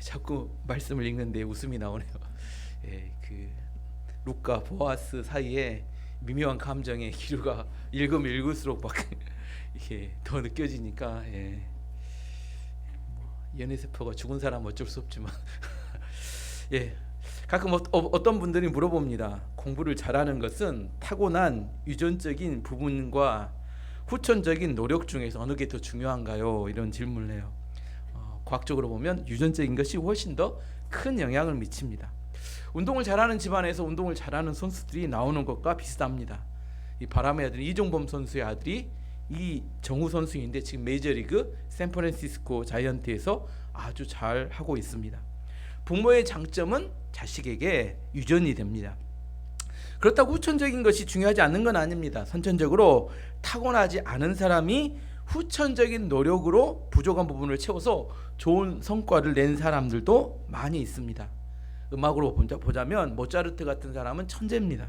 자꾸 말씀을 읽는데 웃음이 나오네요. 예, 그 룻과 보아스 사이에 미묘한 감정의 기류가 읽으면 읽을수록 막 이게 더 느껴지니까, 예. 연애 세포가 죽은 사람은 어쩔 수 없지만 예, 가끔 어떤 분들이 물어봅니다. 공부를 잘하는 것은 타고난 유전적인 부분과 후천적인 노력 중에서 어느 게 더 중요한가요? 이런 질문을 해요. 과학적으로 보면 유전적인 것이 훨씬 더 큰 영향을 미칩니다. 운동을 잘하는 집안에서 운동을 잘하는 선수들이 나오는 것과 비슷합니다. 이 바람의 아들 이종범 선수의 아들이 이정우 선수인데 지금 메이저리그 샌프란시스코 자이언트에서 아주 잘 하고 있습니다. 부모의 장점은 자식에게 유전이 됩니다. 그렇다고 후천적인 것이 중요하지 않는 건 아닙니다. 선천적으로 타고나지 않은 사람이 후천적인 노력으로 부족한 부분을 채워서 좋은 성과를 낸 사람들도 많이 있습니다. 음악으로 보자면 모차르트 같은 사람은 천재입니다.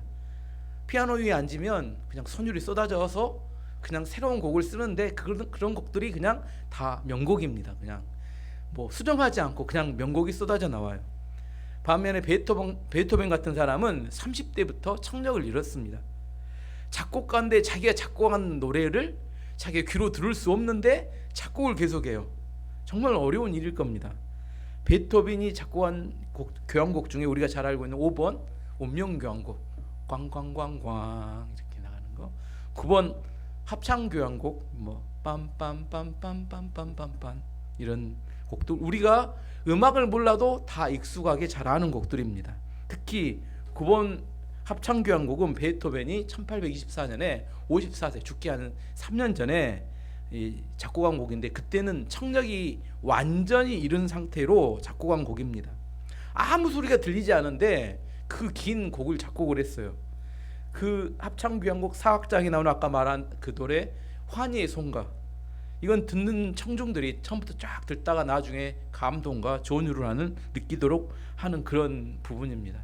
피아노 위에 앉으면 그냥 선율이 쏟아져서 그냥 새로운 곡을 쓰는데 그런 곡들이 그냥 다 명곡입니다. 그냥 뭐 수정하지 않고 그냥 명곡이 쏟아져 나와요. 반면에 베토벤 같은 사람은 30대부터 청력을 잃었습니다. 작곡가인데 자기가 작곡한 노래를 자기가 귀로 들을 수 없는데 작곡을 계속해요. 정말 어려운 일일 겁니다. 베토벤이 작곡한 교향곡 중에 우리가 잘 알고 있는 5번 운명교향곡 광광광광 이렇게 나가는 거, 9번 합창교향곡 뭐 빰빰빰빰빰빰빰빰 이런 곡들 우리가 음악을 몰라도 다 익숙하게 잘 아는 곡들입니다. 특히 9번 합창교향곡은 베토벤이 1824년에 54세 죽기 한 3년 전에 작곡한 곡인데 그때는 청력이 완전히 잃은 상태로 작곡한 곡입니다. 아무 소리가 들리지 않은데 그 긴 곡을 작곡을 했어요. 그 합창교향곡 사악장에 나오는 아까 말한 그 노래 환희의 송가, 이건 듣는 청중들이 처음부터 쫙 듣다가 나중에 감동과 전율을 느끼도록 하는 그런 부분입니다.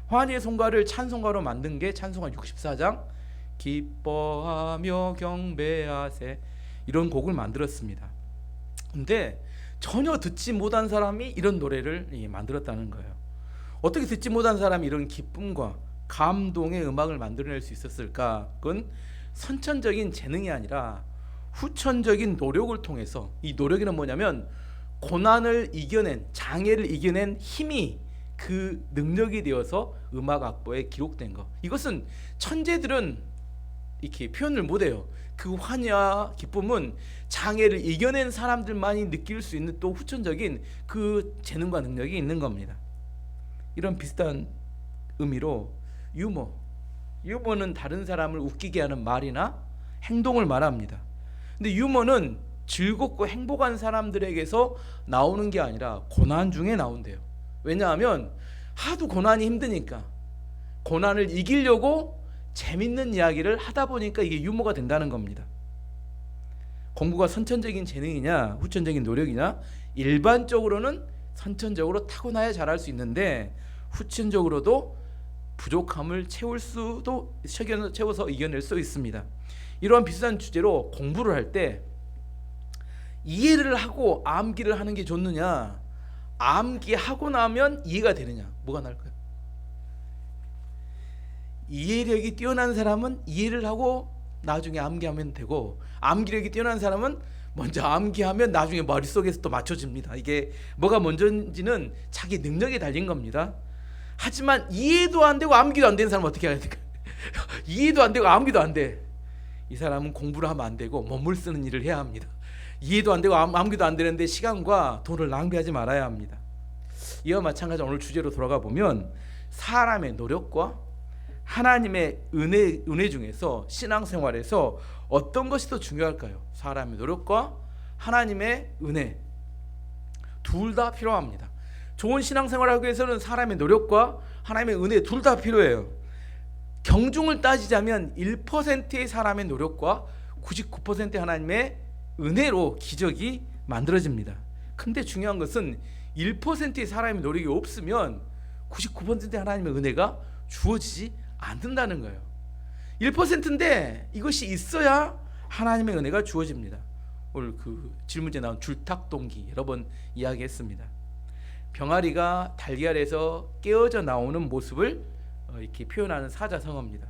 환희의 송가를 찬송가로 만든 게 찬송가 64장 기뻐하며 경배하세 이런 곡을 만들었습니다. 근데 전혀 듣지 못한 사람이 이런 노래를 만들었다는 거예요. 어떻게 듣지 못한 사람이 이런 기쁨과 감동의 음악을 만들어낼 수 있었을까? 그건 선천적인 재능이 아니라 후천적인 노력을 통해서, 이 노력이란 뭐냐면 고난을 이겨낸, 장애를 이겨낸 힘이 그 능력이 되어서 음악 악보에 기록된 거. 이것은 천재들은 이렇게 표현을 못해요. 그 환희와 기쁨은 장애를 이겨낸 사람들만이 느낄 수 있는 또 후천적인 그 재능과 능력이 있는 겁니다. 이런 비슷한 의미로 유머는 다른 사람을 웃기게 하는 말이나 행동을 말합니다. 근데 유머는 즐겁고 행복한 사람들에게서 나오는 게 아니라 고난 중에 나온대요. 왜냐하면 하도 고난이 힘드니까 고난을 이기려고 재밌는 이야기를 하다 보니까 이게 유머가 된다는 겁니다. 공부가 선천적인 재능이냐 후천적인 노력이냐, 일반적으로는 선천적으로 타고나야 잘할 수 있는데 후천적으로도 부족함을 채워서 이겨낼 수 있습니다. 이러한 비슷한 주제로 공부를 할 때 이해를 하고 암기를 하는 게 좋느냐, 암기하고 나면 이해가 되느냐, 뭐가 나을까요? 이해력이 뛰어난 사람은 이해를 하고 나중에 암기하면 되고, 암기력이 뛰어난 사람은 먼저 암기하면 나중에 머릿속에서 또 맞춰집니다. 이게 뭐가 먼저인지는 자기 능력에 달린 겁니다. 하지만 이해도 안 되고 암기도 안 되는 사람은 어떻게 해야 될까요? 이해도 안 되고 암기도 안 돼. 이 사람은 공부를 하면 안 되고 몸을 쓰는 일을 해야 합니다. 이해도 안 되고 암기도 안 되는데 시간과 돈을 낭비하지 말아야 합니다. 이와 마찬가지 오늘 주제로 돌아가 보면 사람의 노력과 하나님의 은혜 중에서 신앙생활에서 어떤 것이 더 중요할까요? 사람의 노력과 하나님의 은혜, 둘 다 필요합니다. 좋은 신앙생활을 하기 위해서는 사람의 노력과 하나님의 은혜 둘 다 필요해요. 경중을 따지자면 1%의 사람의 노력과 99%의 하나님의 은혜로 기적이 만들어집니다. 근데 중요한 것은 1%의 사람의 노력이 없으면 99%의 하나님의 은혜가 주어지지 않는다는 거예요. 1%인데 이것이 있어야 하나님의 은혜가 주어집니다. 오늘 그 질문지에 나온 줄탁동기 여러 번 이야기했습니다. 병아리가 달걀에서 깨어져 나오는 모습을 이렇게 표현하는 사자성어입니다.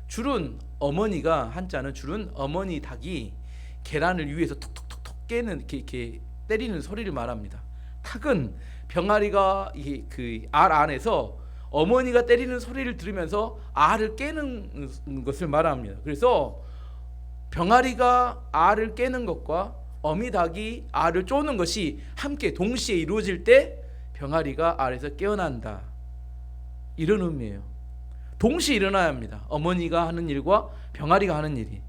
줄은 어머니가, 한자는 줄은 어머니 닭이 계란을 위에서 톡톡톡톡 깨는 이렇게 때리는 소리를 말합니다. 탁은 병아리가 그 알 안에서 어머니가 때리는 소리를 들으면서 알을 깨는 것을 말합니다. 그래서 병아리가 알을 깨는 것과 어미 닭이 알을 쪼는 것이 함께 동시에 이루어질 때 병아리가 알에서 깨어난다, 이런 의미예요. 동시에 일어나야 합니다. 어머니가 하는 일과 병아리가 하는 일이.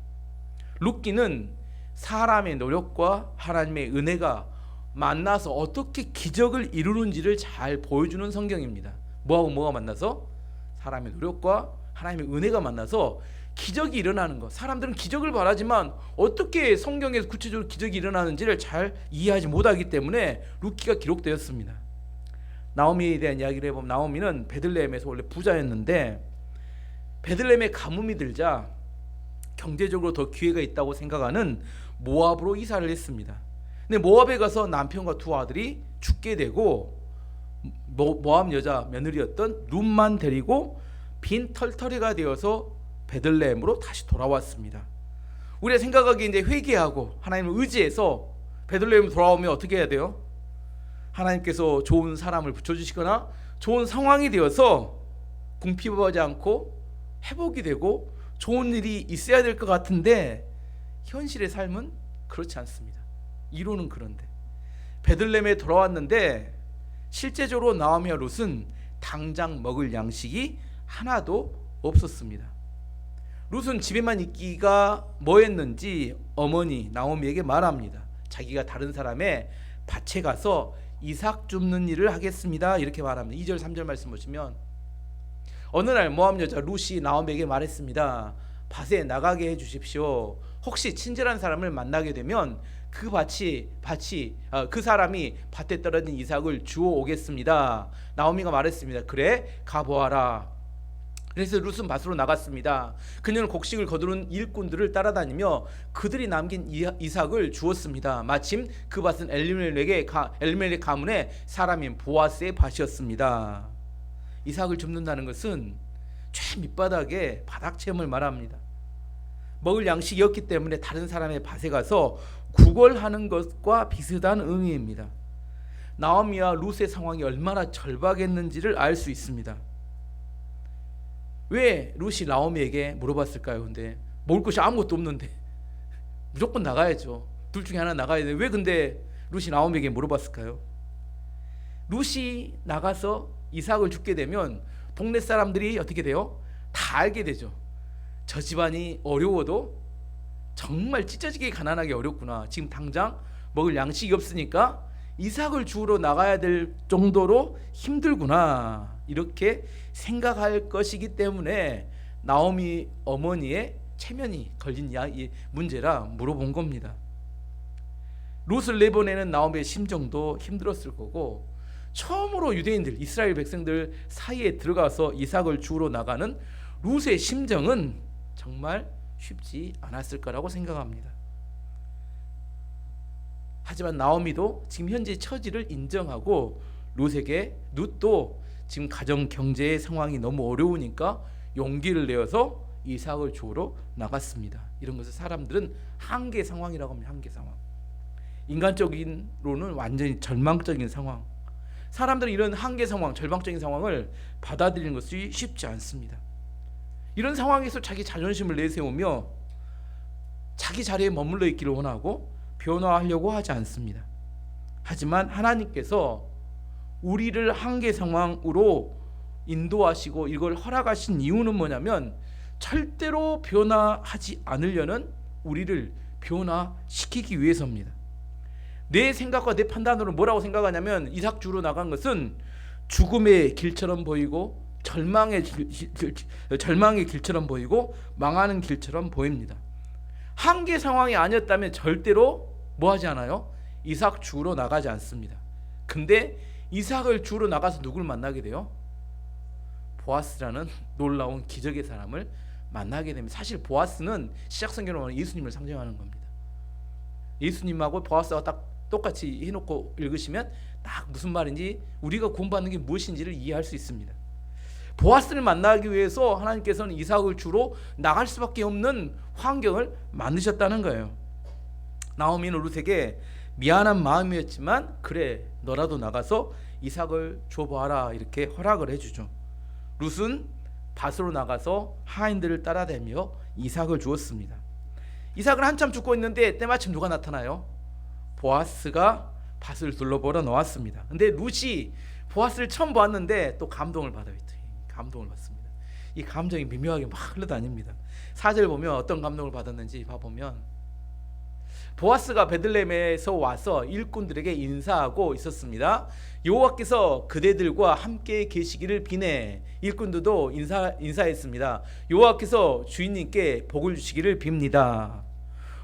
룻기는 사람의 노력과 하나님의 은혜가 만나서 어떻게 기적을 이루는지를 잘 보여주는 성경입니다. 뭐하고 뭐가 만나서? 사람의 노력과 하나님의 은혜가 만나서 기적이 일어나는 것. 사람들은 기적을 바라지만 어떻게 성경에서 구체적으로 기적이 일어나는지를 잘 이해하지 못하기 때문에 룻기가 기록되었습니다. 나오미에 대한 이야기를 해보면, 나오미는 베들레헴에서 원래 부자였는데 베들레헴에 가뭄이 들자 경제적으로 더 기회가 있다고 생각하는 모압으로 이사를 했습니다. 근데 모압에 가서 남편과 두 아들이 죽게 되고 모압 여자 며느리였던 룻만 데리고 빈 털터리가 되어서 베들레헴으로 다시 돌아왔습니다. 우리가 생각하기에 이제 회개하고 하나님을 의지해서 베들레헴으로 돌아오면 어떻게 해야 돼요? 하나님께서 좋은 사람을 붙여주시거나 좋은 상황이 되어서 궁핍하지 않고 회복이 되고 좋은 일이 있어야 될 것 같은데 현실의 삶은 그렇지 않습니다. 이론은 그런데 베들레헴에 돌아왔는데 실제적으로 나오미와 룻은 당장 먹을 양식이 하나도 없었습니다. 룻은 집에만 있기가 뭐했는지 어머니 나오미에게 말합니다. 자기가 다른 사람의 밭에 가서 이삭 줍는 일을 하겠습니다, 이렇게 말합니다. 2절 3절 말씀 보시면, 어느 날 모압 여자 룻이 나오미에게 말했습니다. 밭에 나가게 해주십시오. 혹시 친절한 사람을 만나게 되면 그 사람이 밭에 떨어진 이삭을 주워 오겠습니다. 나오미가 말했습니다. 그래, 가보아라. 그래서 룻은 밭으로 나갔습니다. 그녀는 곡식을 거두는 일꾼들을 따라다니며 그들이 남긴 이삭을 주었습니다. 마침 그 밭은 엘리멜렉 가문의 사람인 보아스의 밭이었습니다. 이삭을 줍는다는 것은 최 밑바닥에 바닥 체험을 말합니다. 먹을 양식이 없기 때문에 다른 사람의 밭에 가서 구걸하는 것과 비슷한 의미입니다. 나오미와 룻의 상황이 얼마나 절박했는지를 알 수 있습니다. 왜 룻이 나오미에게 물어봤을까요? 근데 먹을 것이 아무것도 없는데 무조건 나가야죠. 둘 중에 하나 나가야 돼. 왜 근데 룻이 나오미에게 물어봤을까요? 룻이 나가서 이삭을 줍게 되면 동네 사람들이 어떻게 돼요? 다 알게 되죠. 저 집안이 어려워도 정말 찢어지게 가난하게 어렵구나. 지금 당장 먹을 양식이 없으니까 이삭을 주우러 나가야 될 정도로 힘들구나, 이렇게 생각할 것이기 때문에 나오미 어머니의 체면이 걸린 문제라 물어본 겁니다. 룻을 내보내는 나오미의 심정도 힘들었을 거고, 처음으로 유대인들, 이스라엘 백성들 사이에 들어가서 이삭을 주우러 나가는 룻의 심정은 정말 쉽지 않았을 거라고 생각합니다. 하지만 나오미도 지금 현재 처지를 인정하고 룻도 지금 가정 경제의 상황이 너무 어려우니까 용기를 내어서 이삭을 주우러 나갔습니다. 이런 것을 사람들은 한계 상황이라고 합니다. 한계 상황. 인간적인로는 완전히 절망적인 상황. 사람들은 이런 한계 상황, 절망적인 상황을 받아들이는 것이 쉽지 않습니다. 이런 상황에서 자기 자존심을 내세우며 자기 자리에 머물러 있기를 원하고 변화하려고 하지 않습니다. 하지만 하나님께서 우리를 한계 상황으로 인도하시고 이걸 허락하신 이유는 뭐냐면 절대로 변화하지 않으려는 우리를 변화시키기 위해서입니다. 내 생각과 내 판단으로 뭐라고 생각하냐면 이삭 주우러 나간 것은 죽음의 길처럼 보이고 절망의 길처럼 보이고 망하는 길처럼 보입니다. 한계 상황이 아니었다면 절대로 뭐 하지 않아요? 이삭 주우러 나가지 않습니다. 근데 이삭을 주우러 나가서 누구를 만나게 돼요? 보아스라는 놀라운 기적의 사람을 만나게 됩니다. 사실 보아스는 시작 성경으로 말하는 예수님을 상징하는 겁니다. 예수님하고 보아스가 딱 똑같이 해놓고 읽으시면 딱 무슨 말인지, 우리가 구원받는 게 무엇인지를 이해할 수 있습니다. 보아스를 만나기 위해서 하나님께서는 이삭을 주로 나갈 수밖에 없는 환경을 만드셨다는 거예요. 나오미는 룻에게 미안한 마음이었지만 그래 너라도 나가서 이삭을 줘봐라 이렇게 허락을 해주죠. 룻은 밭으로 나가서 하인들을 따라다니며 이삭을 주었습니다. 이삭을 한참 줍고 있는데 때마침 누가 나타나요? 보아스가 밭을 둘러보러 나왔습니다. 근데 룻이 보아스를 처음 보았는데 또 감동을 받아요. 감동을 받습니다. 이 감정이 미묘하게 막 흘러다닙니다. 4절 보면 어떤 감동을 받았는지 봐보면, 보아스가 베들레헴에서 와서 일꾼들에게 인사하고 있었습니다. 여호와께서 그대들과 함께 계시기를 비네. 일꾼들도 인사했습니다. 여호와께서 주인님께 복을 주시기를 빕니다.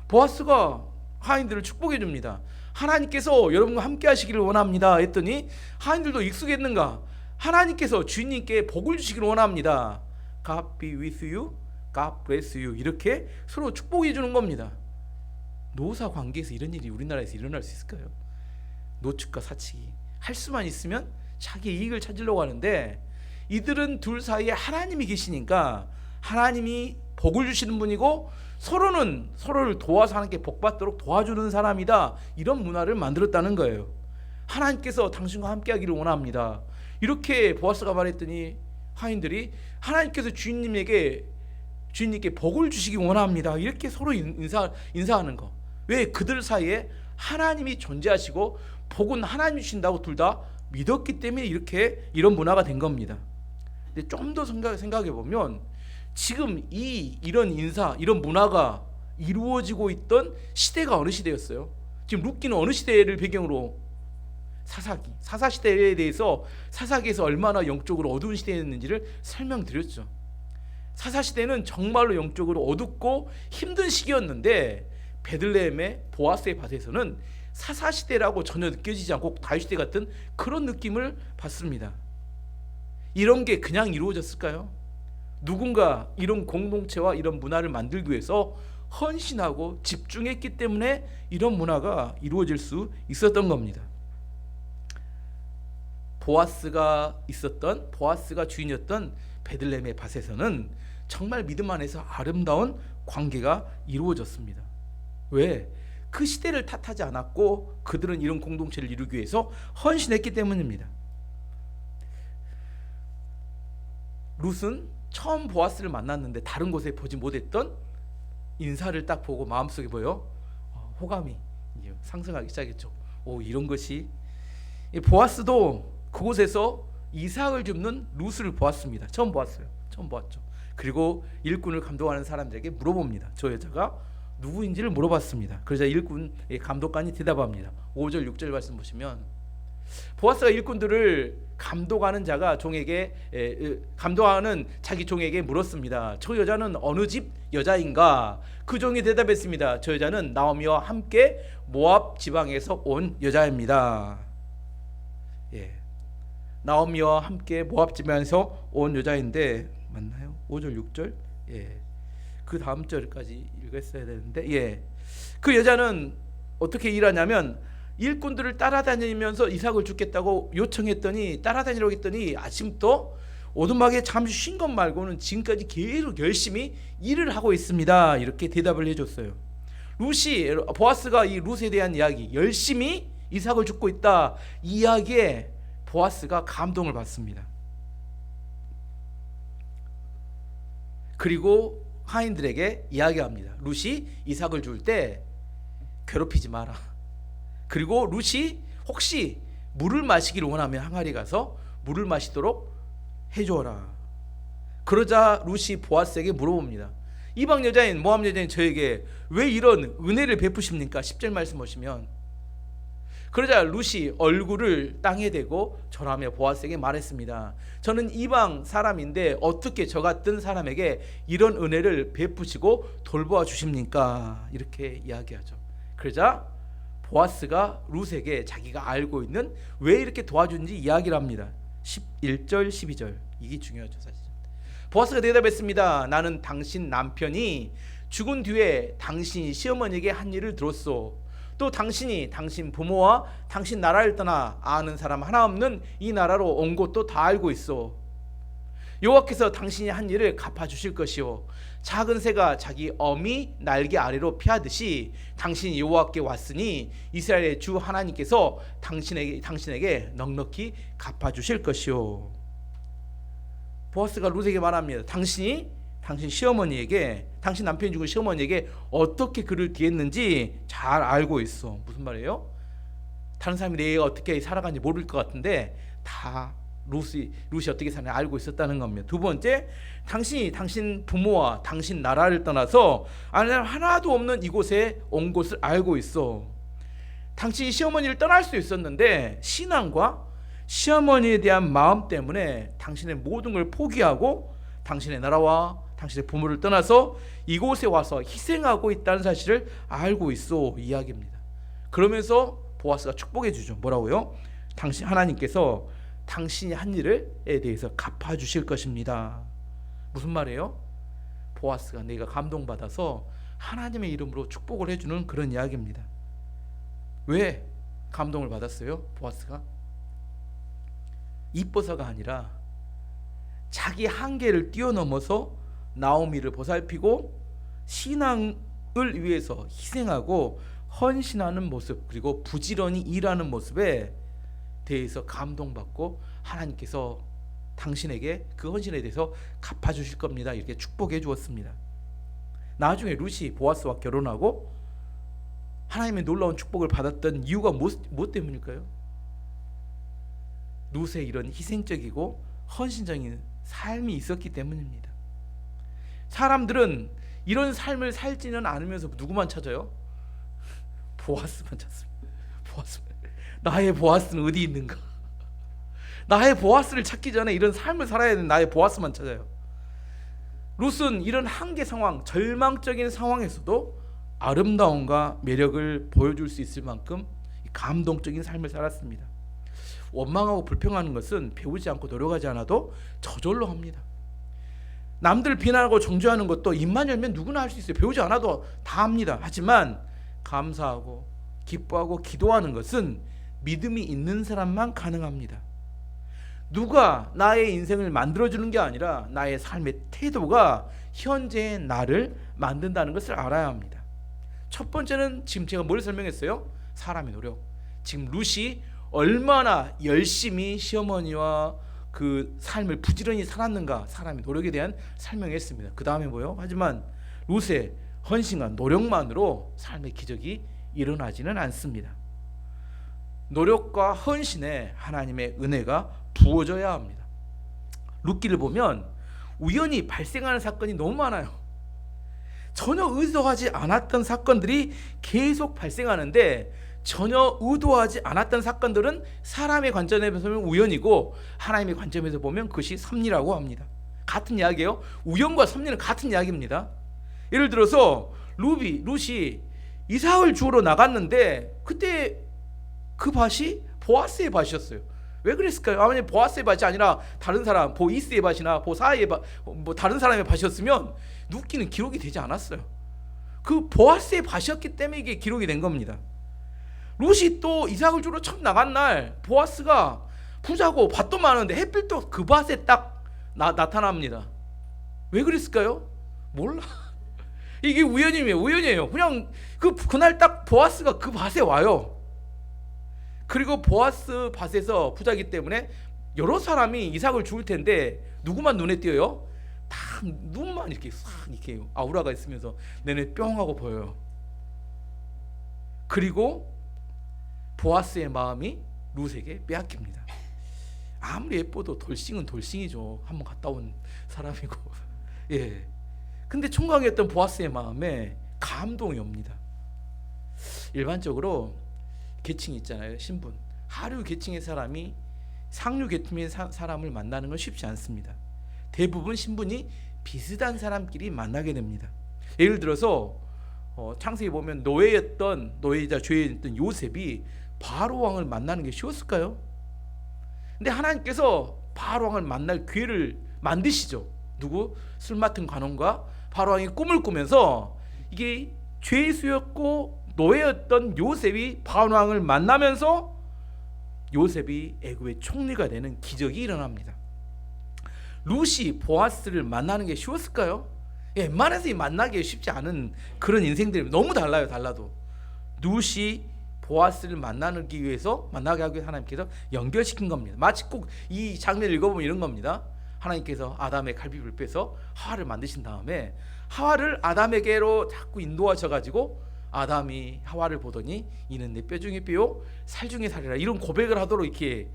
보아스가 하인들을 축복해 줍니다. 하나님께서 여러분과 함께 하시기를 원합니다 했더니 하인들도 익숙했는가? 하나님께서 주인님께 복을 주시기를 원합니다. God be with you, God bless you 이렇게 서로 축복해 주는 겁니다. 노사 관계에서 이런 일이 우리나라에서 일어날 수 있을까요? 노측과 사측이 할 수만 있으면 자기 이익을 찾으려고 하는데, 이들은 둘 사이에 하나님이 계시니까 하나님이 복을 주시는 분이고 서로는 서로를 도와서 하나님께 복받도록 도와주는 사람이다, 이런 문화를 만들었다는 거예요. 하나님께서 당신과 함께 하기를 원합니다 이렇게 보아스가 말했더니 하인들이 하나님께서 주인님께 복을 주시기 원합니다 이렇게 서로 인사하는 거. 왜? 그들 사이에 하나님이 존재하시고 복은 하나님이 주신다고 둘 다 믿었기 때문에 이런 문화가 된 겁니다. 근데 좀 더 생각해 보면 지금 이런 이런 문화가 이루어지고 있던 시대가 어느 시대였어요? 지금 룻기는 어느 시대를 배경으로? 사사시대에 대해서 사사기에서 얼마나 영적으로 어두운 시대였는지를 설명드렸죠. 사사시대는 정말로 영적으로 어둡고 힘든 시기였는데 베들레헴의 보아스의 밭에서는 사사시대라고 전혀 느껴지지 않고 다윗시대 같은 그런 느낌을 받습니다. 이런 게 그냥 이루어졌을까요? 누군가 이런 공동체와 이런 문화를 만들기 위해서 헌신하고 집중했기 때문에 이런 문화가 이루어질 수 있었던 겁니다. 보아스가 주인이었던 베들레헴의 밭에서는 정말 믿음 안에서 아름다운 관계가 이루어졌습니다. 왜? 그 시대를 탓하지 않았고 그들은 이런 공동체를 이루기 위해서 헌신했기 때문입니다. 룻은 처음 보아스를 만났는데 다른 곳에 보지 못했던 인사를 딱 보고 마음속에 호감이 상승하기 시작했죠. 이런 것이, 보아스도 그곳에서 이삭을 줍는 룻을 보았습니다. 처음 보았죠. 그리고 일꾼을 감독하는 사람들에게 물어봅니다. 저 여자가 누구인지를 물어봤습니다. 그러자 일꾼의 감독관이 대답합니다. 5절 6절 말씀 보시면, 보아스가 일꾼들을 감독하는 자기 종에게 물었습니다. 저 여자는 어느 집 여자인가? 그 종이 대답했습니다. 저 여자는 나오미와 함께 모압 지방에서 온 여자입니다. 나오미와 함께 모압 지방에서 온 여자인데 맞나요? 5절 6절? 그 다음 절까지 읽었어야 되는데, 그 여자는 어떻게 일하냐면 일꾼들을 따라다니면서 이삭을 죽겠다고 요청했더니, 따라다니라고 했더니 아침부터 오두막에 잠시 쉰 것 말고는 지금까지 계속 열심히 일을 하고 있습니다 이렇게 대답을 해줬어요. 보아스가 이 룻에 대한 이야기, 열심히 이삭을 죽고 있다 이 이야기에 보아스가 감동을 받습니다. 그리고 하인들에게 이야기합니다. 룻이 이삭을 줄 때 괴롭히지 마라. 그리고 룻이 혹시 물을 마시기를 원하면 항아리 가서 물을 마시도록 해줘라. 그러자 룻이 보아스에게 물어봅니다. 이방 여자인 모압 여자인 저에게 왜 이런 은혜를 베푸십니까? 10절 말씀 보시면, 그러자 룻이 얼굴을 땅에 대고 절하며 보아스에게 말했습니다. 저는 이방 사람인데 어떻게 저 같은 사람에게 이런 은혜를 베푸시고 돌보아 주십니까? 이렇게 이야기하죠. 그러자 보아스가 룻에게 자기가 알고 있는 왜 이렇게 도와주는지 이야기를 합니다. 11절 12절 이게 중요하죠. 사실 보아스가 대답했습니다. 나는 당신 남편이 죽은 뒤에 당신이 시어머니에게 한 일을 들었소. 또 당신이 당신 부모와 당신 나라를 떠나 아는 사람 하나 없는 이 나라로 온 것도 다 알고 있어. 여호와께서 당신이 한 일을 갚아주실 것이요 작은 새가 자기 어미 날개 아래로 피하듯이 당신이 여호와께 왔으니 이스라엘의 주 하나님께서 당신에게 넉넉히 갚아주실 것이요. 보아스가 룻에게 말합니다. 당신이 당신 시어머니에게, 당신 남편이 죽은 시어머니에게 어떻게 그를 대했는지 잘 알고 있어. 무슨 말이에요? 다른 사람이 내 애가 어떻게 살아가는지 모를 것 같은데 다 룻이 어떻게 사는지 알고 있었다는 겁니다. 두 번째, 당신이 당신 부모와 당신 나라를 떠나서 아는 사람 하나도 없는 이곳에 온 것을 알고 있어. 당신이 시어머니를 떠날 수 있었는데 신앙과 시어머니에 대한 마음 때문에 당신의 모든 걸 포기하고 당신의 나라와 당신의 부모를 떠나서 이곳에 와서 희생하고 있다는 사실을 알고 있어 이야기입니다. 그러면서 보아스가 축복해 주죠. 뭐라고요? 당신 하나님께서 당신이 한 일에 대해서 갚아주실 것입니다. 무슨 말이에요? 보아스가 내가 감동받아서 하나님의 이름으로 축복을 해주는 그런 이야기입니다. 왜 감동을 받았어요? 보아스가 이뻐서가 아니라 자기 한계를 뛰어넘어서 나오미를 보살피고 신앙을 위해서 희생하고 헌신하는 모습, 그리고 부지런히 일하는 모습에 대해서 감동받고 하나님께서 당신에게 그 헌신에 대해서 갚아주실 겁니다. 이렇게 축복해 주었습니다. 나중에 룻이 보아스와 결혼하고 하나님의 놀라운 축복을 받았던 이유가 무엇 때문일까요? 룻의 이런 희생적이고 헌신적인 삶이 있었기 때문입니다. 사람들은 이런 삶을 살지는 않으면서 누구만 찾아요? 보아스만 찾습니다. 나의 보아스는 어디 있는가? 나의 보아스를 찾기 전에 이런 삶을 살아야 되는 나의 보아스만 찾아요. 룻은 이런 한계 상황, 절망적인 상황에서도 아름다움과 매력을 보여줄 수 있을 만큼 감동적인 삶을 살았습니다. 원망하고 불평하는 것은 배우지 않고 노력하지 않아도 저절로 합니다. 남들 비난하고 정죄하는 것도 입만 열면 누구나 할 수 있어요. 배우지 않아도 다 합니다. 하지만 감사하고 기뻐하고 기도하는 것은 믿음이 있는 사람만 가능합니다. 누가 나의 인생을 만들어주는 게 아니라 나의 삶의 태도가 현재의 나를 만든다는 것을 알아야 합니다. 첫 번째는 지금 제가 뭘 설명했어요? 사람의 노력. 지금 룻이 얼마나 열심히 시어머니와 그 삶을 부지런히 살았는가, 사람의 노력에 대한 설명했습니다. 그 다음에 뭐요? 하지만 룻의 헌신과 노력만으로 삶의 기적이 일어나지는 않습니다. 노력과 헌신에 하나님의 은혜가 부어져야 합니다. 룻기를 보면 우연히 발생하는 사건이 너무 많아요. 전혀 의도하지 않았던 사건들이 계속 발생하는데 전혀 의도하지 않았던 사건들은 사람의 관점에서 보면 우연이고 하나님의 관점에서 보면 그것이 섭리라고 합니다. 같은 이야기예요. 우연과 섭리는 같은 이야기입니다. 예를 들어서 룻이 이삭을 주우러 나갔는데 그때 그 밭이 보아스의 밭이었어요. 왜 그랬을까요? 아버님, 보아스의 밭이 아니라 다른 사람, 보이스의 밭이나 보사의 밭, 뭐 다른 사람의 밭이었으면 룻기는 기록이 되지 않았어요. 그 보아스의 밭이었기 때문에 이게 기록이 된 겁니다. 룻이 또 이삭을 주러 처음 나간 날 보아스가 부자고 밭도 많은데 햇빛도 그 밭에 딱 나타납니다. 왜 그랬을까요? 몰라. 이게 우연이에요. 그냥 그날 딱 보아스가 그 밭에 와요. 그리고 보아스 밭에서 부자기 때문에 여러 사람이 이삭을 줄 텐데 누구만 눈에 띄어요? 다 눈만 이렇게 싹 이렇게 아우라가 있으면서 내내 뿅하고 보여요. 그리고 보아스의 마음이 룻에게 빼앗깁니다. 아무리 예뻐도 돌싱은 돌싱이죠. 한번 갔다 온 사람이고. 예. 근데 총각이었던 보아스의 마음에 감동이 옵니다. 일반적으로 계층이 있잖아요. 신분. 하류 계층의 사람이 상류 계층의 사람을 만나는 건 쉽지 않습니다. 대부분 신분이 비슷한 사람끼리 만나게 됩니다. 예를 들어서 창세기 보면 노예이자 죄인이었던 요셉이 바로 왕을 만나는 게 쉬웠을까요? 근데 하나님께서 바로 왕을 만날 기회를 만드시죠. 누구? 술 맡은 관원과 바로 왕이 꿈을 꾸면서 이게 죄수였고 노예였던 요셉이 바온 왕을 만나면서 요셉이 애굽의 총리가 되는 기적이 일어납니다. 룻이 보아스를 만나는 게 쉬웠을까요? 웬만해서 만나기 쉽지 않은 그런 인생들이 너무 달라요. 달라도 룻이 보아스를 만나기 위해서 만나게 하기 위해서 하나님께서 연결시킨 겁니다. 마치 꼭 이 장면을 읽어보면 이런 겁니다. 하나님께서 아담의 갈비뼈를 빼서 하와를 만드신 다음에 하와를 아담에게로 자꾸 인도하셔가지고 아담이 하와를 보더니 이는 내 뼈 중에 뼈요 살 중에 살이라, 이런 고백을 하도록 이렇게,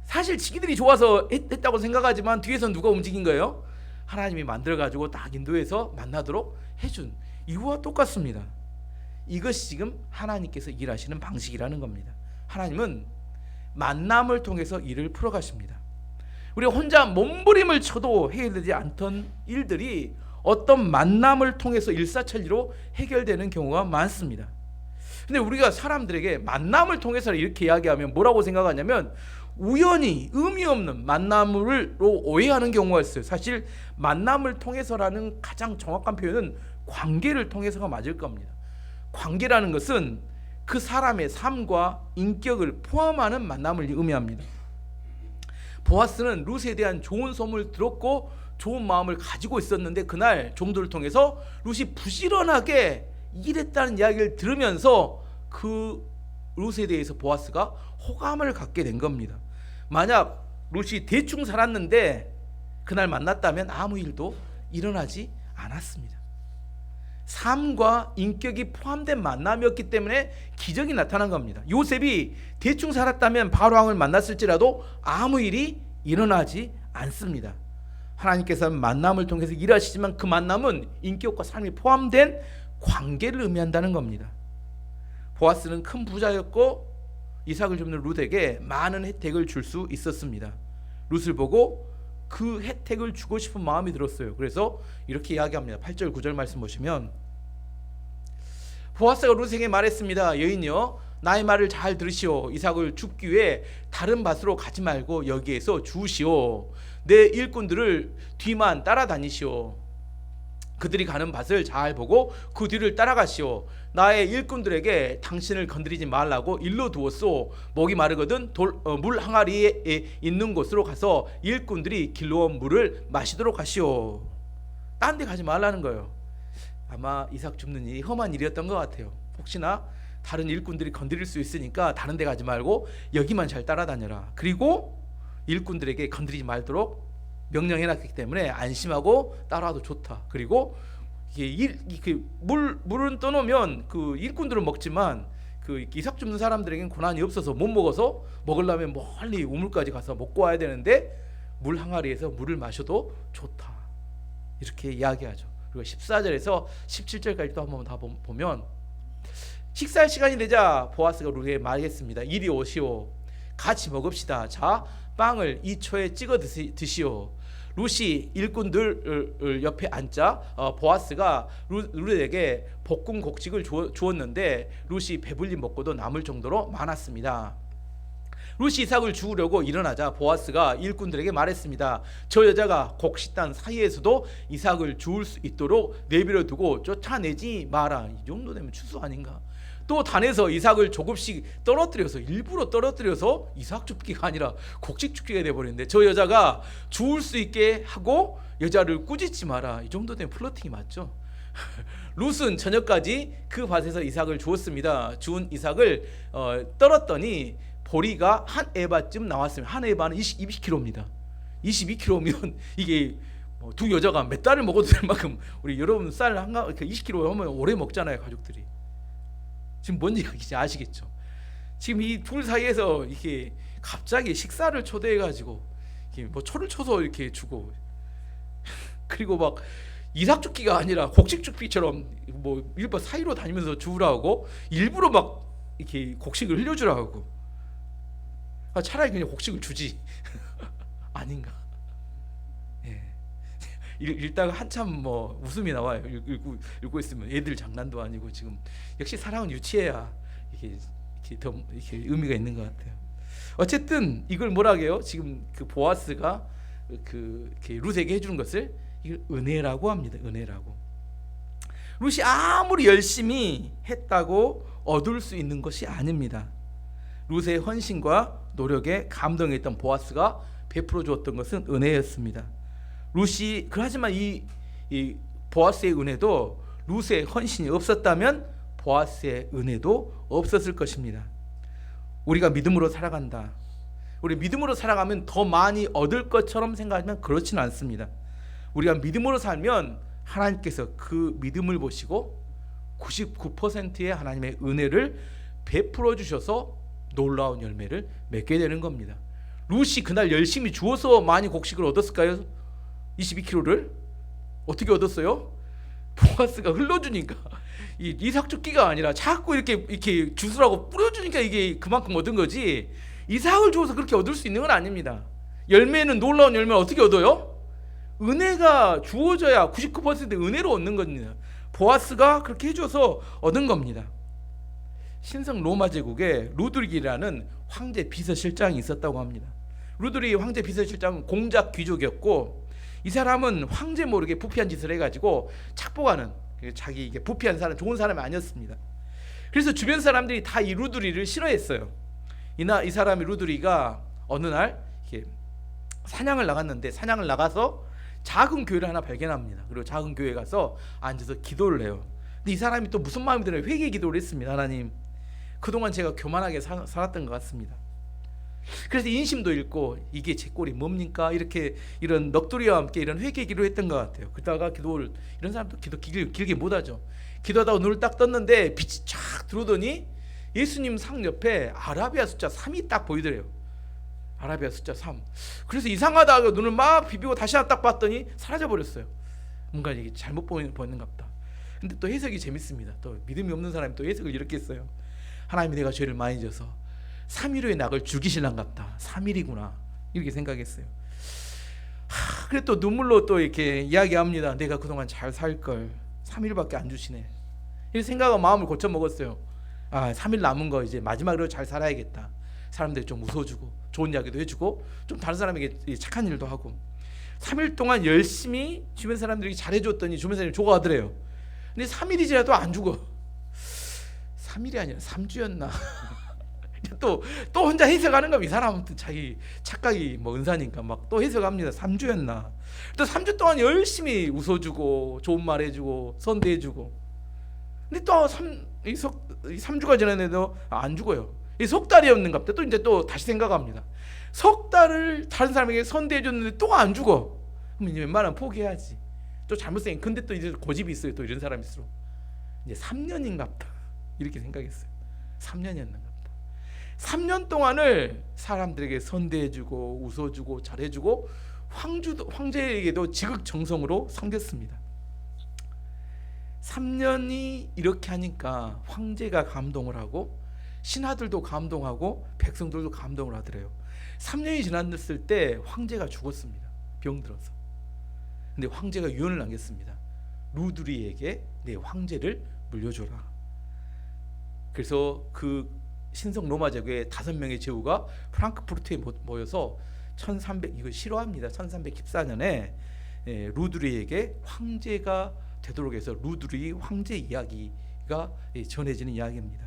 사실 지기들이 좋아서 했다고 생각하지만 뒤에서 누가 움직인 거예요? 하나님이 만들어가지고 딱 인도해서 만나도록 해준 이거와 똑같습니다. 이것이 지금 하나님께서 일하시는 방식이라는 겁니다. 하나님은 만남을 통해서 일을 풀어가십니다. 우리가 혼자 몸부림을 쳐도 해결되지 않던 일들이 어떤 만남을 통해서 일사천리로 해결되는 경우가 많습니다. 근데 우리가 사람들에게 만남을 통해서 이렇게 이야기하면 뭐라고 생각하냐면 우연히 의미 없는 만남으로 오해하는 경우가 있어요. 사실 만남을 통해서라는 가장 정확한 표현은 관계를 통해서가 맞을 겁니다. 관계라는 것은 그 사람의 삶과 인격을 포함하는 만남을 의미합니다. 보아스는 룻에 대한 좋은 소문을 들었고 좋은 마음을 가지고 있었는데 그날 종들을 통해서 룻이 부지런하게 일했다는 이야기를 들으면서 그 룻에 대해서 보아스가 호감을 갖게 된 겁니다. 만약 룻이 대충 살았는데 그날 만났다면 아무 일도 일어나지 않았습니다. 삶과 인격이 포함된 만남이었기 때문에 기적이 나타난 겁니다. 요셉이 대충 살았다면 바로 왕을 만났을지라도 아무 일이 일어나지 않습니다. 하나님께서는 만남을 통해서 일하시지만 그 만남은 인격과 삶이 포함된 관계를 의미한다는 겁니다. 보아스는 큰 부자였고 이삭을 줍는 룻에게 많은 혜택을 줄 수 있었습니다. 룻을 보고 그 혜택을 주고 싶은 마음이 들었어요. 그래서 이렇게 이야기합니다. 8절 9절 말씀 보시면 보아스가 룻에게 말했습니다. 여인이여 나의 말을 잘 들으시오. 이삭을 줍기 위해 다른 밭으로 가지 말고 여기에서 주시오. 내 일꾼들을 뒤만 따라다니시오. 그들이 가는 밭을 잘 보고 그 뒤를 따라가시오. 나의 일꾼들에게 당신을 건드리지 말라고 일러 두었소. 목이 마르거든 물 항아리에 있는 곳으로 가서 일꾼들이 길러온 물을 마시도록 하시오. 딴 데 가지 말라는 거예요. 아마 이삭 줍는 일이 험한 일이었던 것 같아요. 혹시나 다른 일꾼들이 건드릴 수 있으니까 다른 데 가지 말고 여기만 잘 따라다녀라. 그리고 일꾼들에게 건드리지 말도록 명령해놨기 때문에 안심하고 따라와도 좋다. 그리고 물은 떠놓으면 그 일꾼들은 먹지만 그 이삭 줍는 사람들에게는 고난이 없어서 못 먹어서 먹으려면 멀리 우물까지 가서 먹고 와야 되는데 물 항아리에서 물을 마셔도 좋다. 이렇게 이야기하죠. 그리고 14절에서 17절까지 또 한번 다 보면 식사할 시간이 되자 보아스가 룻에게 말했습니다. 이리 오시오. 같이 먹읍시다. 자, 빵을 이 초에 찍어 드시오. 룻이 일꾼들 옆에 앉자 보아스가 룻에게 볶은 곡식을 주었는데 룻이 배불리 먹고도 남을 정도로 많았습니다. 룻이 이삭을 주우려고 일어나자 보아스가 일꾼들에게 말했습니다. 저 여자가 곡식단 사이에서도 이삭을 주울 수 있도록 내버려 두고 쫓아내지 마라. 이 정도 되면 추수 아닌가? 또 단에서 이삭을 조금씩 떨어뜨려서 일부러 떨어뜨려서 이삭 줍기가 아니라 곡식 줍기가 돼버리는데 저 여자가 주울 수 있게 하고 여자를 꾸짖지 마라. 이 정도 되면 플러팅이 맞죠? 룻은 저녁까지 그 밭에서 이삭을 주었습니다. 주운 이삭을 떨었더니 보리가 한 에바쯤 나왔습니다. 한 에바는 20kg입니다. 22kg면 이게 두 여자가 몇 달을 먹어도 될 만큼, 우리 여러분 쌀 20kg 하면 오래 먹잖아요, 가족들이. 지금 뭔 이야기인지 아시겠죠? 지금 이 둘 사이에서 이렇게 갑자기 식사를 초대해가지고 뭐 초를 쳐서 이렇게 주고, 그리고 막 이삭 줍기가 아니라 곡식 줍기처럼 뭐 일반 사이로 다니면서 주우라고 일부러 막 이렇게 곡식을 흘려주라고. 차라리 그냥 곡식을 주지. 아닌가? 예. 읽다가 한참 뭐 웃음이 나와요. 읽고 있으면 애들 장난도 아니고 지금 역시 사랑은 유치해야 이렇게 더 이렇게 의미가 있는 것 같아요. 어쨌든 이걸 뭐라 해요? 지금 그 보아스가 그 룻에게 해주는 것을 이걸 은혜라고 합니다. 은혜라고. 룻이 아무리 열심히 했다고 얻을 수 있는 것이 아닙니다. 룻의 헌신과 노력에 감동했던 보아스가 베풀어 주었던 것은 은혜였습니다. 룻이 하지만 이 보아스의 은혜도 룻의 헌신이 없었다면 보아스의 은혜도 없었을 것입니다. 우리가 믿음으로 살아간다. 우리 믿음으로 살아가면 더 많이 얻을 것처럼 생각하지만 그렇지는 않습니다. 우리가 믿음으로 살면 하나님께서 그 믿음을 보시고 99%의 하나님의 은혜를 베풀어 주셔서 놀라운 열매를 맺게 되는 겁니다. 룻이 그날 열심히 주어서 많이 곡식을 얻었을까요? 22kg를 어떻게 얻었어요? 보아스가 흘러주니까, 이 이삭죽기가 아니라 자꾸 이렇게 주스라고 뿌려주니까 이게 그만큼 얻은 거지, 이삭을 주어서 그렇게 얻을 수 있는 건 아닙니다. 열매는, 놀라운 열매는 어떻게 얻어요? 은혜가 주어져야 99% 은혜로 얻는 겁니다. 보아스가 그렇게 해줘서 얻은 겁니다. 신성 로마 제국에 루드릭이라는 황제 비서실장이 있었다고 합니다. 루드릭 황제 비서실장은 공작 귀족이었고, 이 사람은 황제 모르게 부패한 짓을 해가지고 착복하는, 자기 이게 부패한 사람, 좋은 사람이 아니었습니다. 그래서 주변 사람들이 다 이 루드릭을 싫어했어요. 이 사람이, 루드릭가 어느 날 이렇게 사냥을 나갔는데, 사냥을 나가서 작은 교회를 하나 발견합니다. 그리고 작은 교회에 가서 앉아서 기도를 해요. 근데 이 사람이 또 무슨 마음이 들어요? 회개 기도를 했습니다. 하나님, 그동안 제가 교만하게 살았던 것 같습니다. 그래서 인심도 잃고 이게 제 꼴이 뭡니까? 이런 넋두리와 함께 이런 회개 기도를 했던 것 같아요. 그러다가 기도를, 이런 사람도 기도 길게 못하죠. 기도하다가 눈을 딱 떴는데 빛이 쫙 들어오더니 예수님 상 옆에 아라비아 숫자 3이 딱 보이더래요. 아라비아 숫자 3. 그래서 이상하다 하고 눈을 막 비비고 다시 딱 봤더니 사라져버렸어요. 뭔가 이게 잘못 보이는가 보다. 근데 또 해석이 재밌습니다. 또 믿음이 없는 사람이 또 해석을 이렇게 했어요. 하나님이 내가 죄를 많이 져서 3일 후에 낙을 죽이실랑갑다. 3일이구나, 이렇게 생각했어요. 그래 또 눈물로 또 이렇게 이야기합니다. 내가 그동안 잘 살걸, 3일밖에 안 주시네. 이렇게 생각하고 마음을 고쳐 먹었어요. 3일 남은 거 이제 마지막으로 잘 살아야겠다. 사람들이 좀 웃어주고 좋은 이야기도 해주고 좀 다른 사람에게 착한 일도 하고, 3일 동안 열심히 주변 사람들이 잘해줬더니 주변 사람들이 좋아하더래요. 근데 3일이 지나도 안 죽어. 3일이 아니라 3주였나? 또 혼자 해석하는 겁니다. 이 사람은 자기 착각이 뭐 은사니까 막 또 해석합니다. 3주였나? 또 3주 동안 열심히 웃어주고 좋은 말 해주고 선대해주고, 근데 또 3주가 지났는데도 안 죽어요. 이 석 달이었는가 보다. 또 이제 또 다시 생각합니다. 석 달을 다른 사람에게 선대해줬는데 또 안 죽어. 그럼 이제 웬만하면 포기해야지. 또 잘못생. 근데 또 이제 고집이 있어요. 또 이런 사람일수록. 이제 3년인가 보다, 이렇게 생각했어요. 3년이었는가 보다. 3년 동안을 사람들에게 선대해주고 웃어주고 잘해주고 황제에게도 지극정성으로 섬겼습니다. 3년이 이렇게 하니까 황제가 감동을 하고 신하들도 감동하고 백성들도 감동을 하더래요. 3년이 지났을 때 황제가 죽었습니다. 병들어서. 근데 황제가 유언을 남겼습니다. 루드리에게 내 황제를 물려줘라. 그래서 그 신성 로마 제국의 5명의 제후가 프랑크푸르트에 모여서 1300, 이거 싫어합니다. 1314년에 루드리에게 황제가 되도록 해서 루드리 황제 이야기가 전해지는 이야기입니다.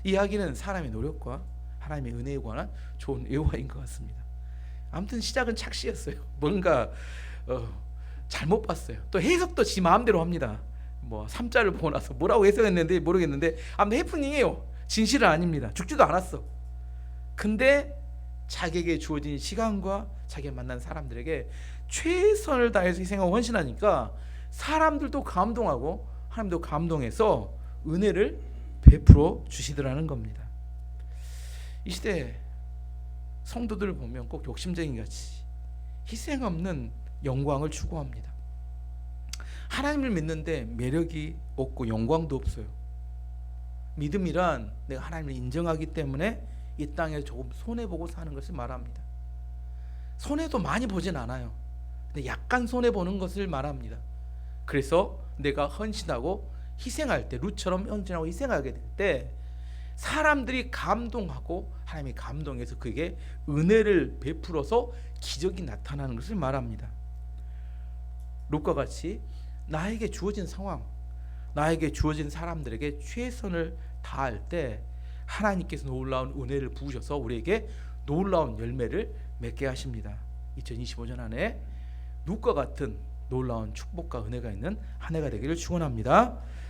이 이야기는 사람의 노력과 하나님의 은혜에 관한 좋은 예화인 것 같습니다. 아무튼 시작은 착시였어요. 뭔가 잘못 봤어요. 또 해석도 지 마음대로 합니다. 뭐 3자를 보고 나서 뭐라고 해석했는데 모르겠는데 아무튼 해프닝이에요. 진실은 아닙니다. 죽지도 않았어. 근데 자기에게 주어진 시간과 자기가 만난 사람들에게 최선을 다해서 희생하고 헌신하니까 사람들도 감동하고 하나님도 감동해서 은혜를 베풀어 주시더라는 겁니다. 이 시대 성도들을 보면 꼭 욕심쟁이 같이 희생 없는 영광을 추구합니다. 하나님을 믿는데 매력이 없고 영광도 없어요. 믿음이란 내가 하나님을 인정하기 때문에 이 땅에 조금 손해보고 사는 것을 말합니다. 손해도 많이 보진 않아요. 근데 약간 손해보는 것을 말합니다. 그래서 내가 헌신하고 희생할 때, 룻처럼 헌신하고 희생하게 될 때 사람들이 감동하고 하나님이 감동해서 그에게 은혜를 베풀어서 기적이 나타나는 것을 말합니다. 룻과 같이 나에게 주어진 상황, 나에게 주어진 사람들에게 최선을 다할 때 하나님께서 놀라운 은혜를 부으셔서 우리에게 놀라운 열매를 맺게 하십니다. 2025년 안에 누과 같은 놀라운 축복과 은혜가 있는 한 해가 되기를 축원합니다.